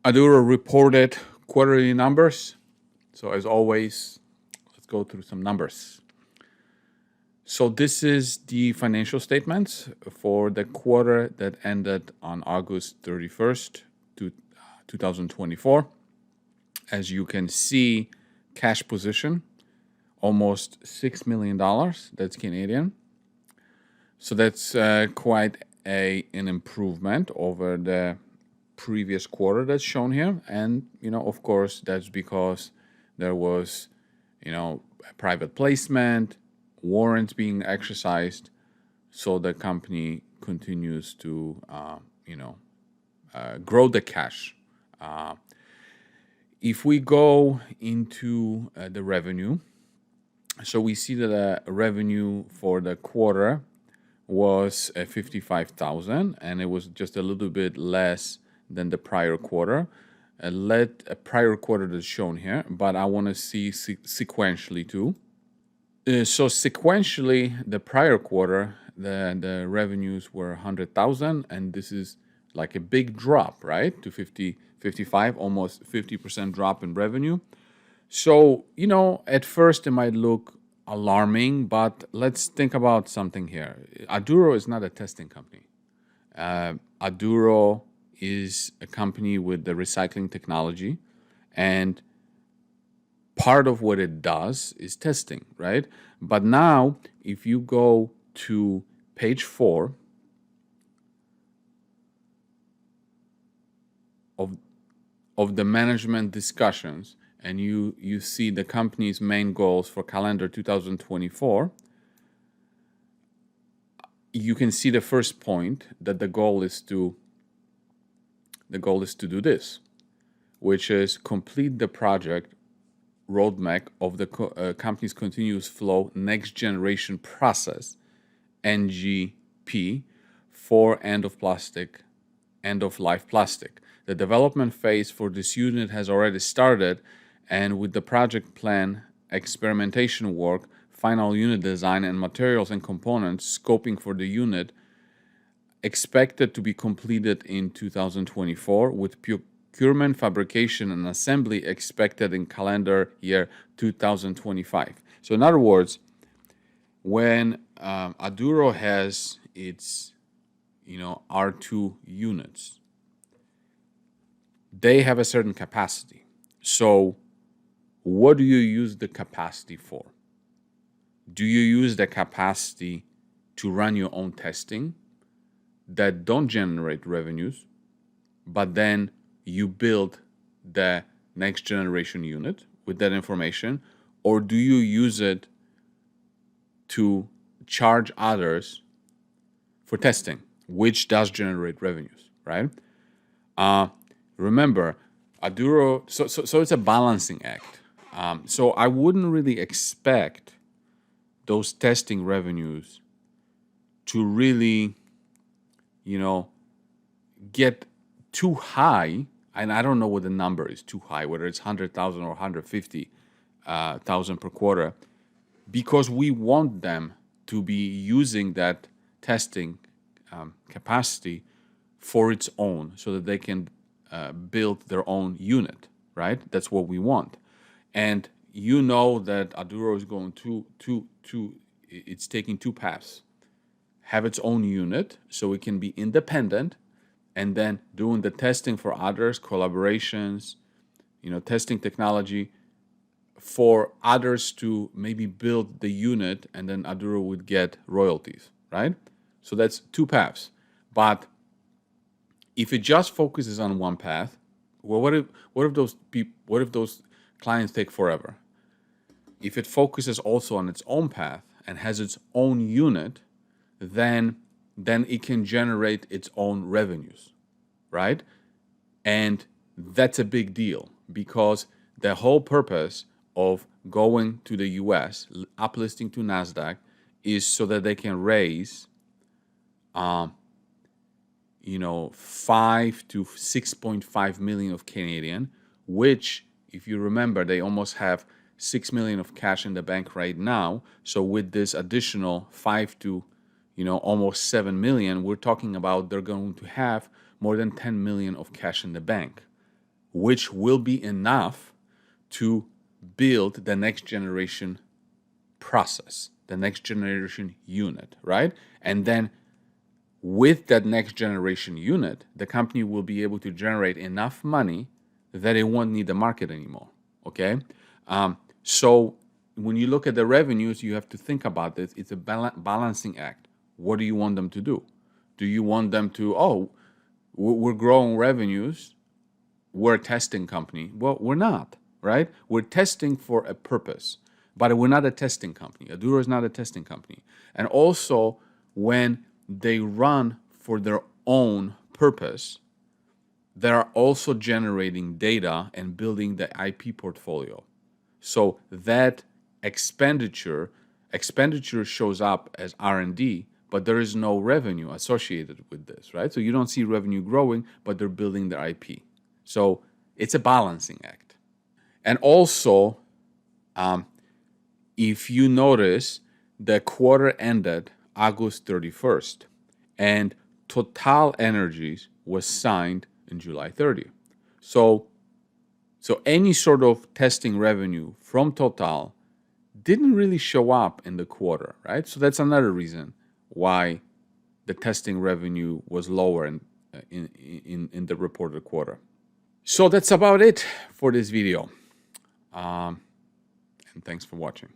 Aduro reported quarterly numbers. So as always, let's go through some numbers. So this is the financial statements for the quarter that ended on August 31st, 2024. As you can see, cash position, almost $6 million. That's Canadian. So that's quite an improvement over the previous quarter that's shown here. And, of course, that's because there was, a private placement, warrants being exercised. So the company continues to, grow the cash. If we go into the revenue, so we see that the revenue for the quarter was 55,000, and it was just a little bit less than the prior quarter. A prior quarter that's shown here, but I want to see sequentially too. So sequentially, the prior quarter, the revenues were 100,000, and this is like a big drop, right? To 55, almost 50% drop in revenue. So, at first it might look alarming, but let's think about something here. Aduro is not a testing company. Aduro is a company with the recycling technology, and part of what it does is testing, right? But now, if you go to page 4 of the management discussions, and you see the company's main goals for calendar 2024, you can see the first point that the goal is to do this, which is complete the project roadmap of the company's continuous flow next generation process, NGP, for end of life plastic. The development phase for this unit has already started, and with the project plan, experimentation work, final unit design, and materials and components scoping for the unit expected to be completed in 2024, with procurement, fabrication, and assembly expected in calendar year 2025. So in other words, when Aduro has its R2 units, they have a certain capacity. So what do you use the capacity for? Do you use the capacity to run your own testing that don't generate revenues, but then you build the next generation unit with that information? Or do you use it to charge others for testing, which does generate revenues, right? Remember, Aduro, so it's a balancing act. So I wouldn't really expect those testing revenues to really, get too high. And I don't know what the number is too high, whether it's 100,000 or 150,000 per quarter, because we want them to be using that testing capacity for its own, so that they can build their own unit, right? That's what we want. And that Aduro is going it's taking two paths. Have its own unit so it can be independent, and then doing the testing for others, collaborations, testing technology for others to maybe build the unit, and then Aduro would get royalties, right? So that's two paths. But if it just focuses on one path, well, what if those clients take forever? If it focuses also on its own path and has its own unit, then it can generate its own revenues, right? And that's a big deal, because the whole purpose of going to the US, uplisting to NASDAQ, is so that they can raise 5 to 6.5 million of Canadian, which, if you remember, they almost have 6 million of cash in the bank right now. So with this additional 5 to almost 7 million, we're talking about they're going to have more than 10 million of cash in the bank. which will be enough to build the next generation process, the next generation unit, right? And then with that next generation unit, the company will be able to generate enough money that it won't need the market anymore, okay? So when you look at the revenues, you have to think about this. It's a balancing act. What do you want them to do? Do you want them to, we're growing revenues, we're a testing company? Well, we're not, right? We're testing for a purpose, but we're not a testing company. Aduro is not a testing company. And also, when they run for their own purpose, they're also generating data and building the IP portfolio. So that expenditure shows up as R&D, but there is no revenue associated with this, right? So you don't see revenue growing, but they're building their IP. So it's a balancing act. And also, if you notice, the quarter ended August 31st, and Total Energies was signed in July 30th. So any sort of testing revenue from Total didn't really show up in the quarter, right? So that's another reason why the testing revenue was lower in the reported quarter. So that's about it for this video. And thanks for watching.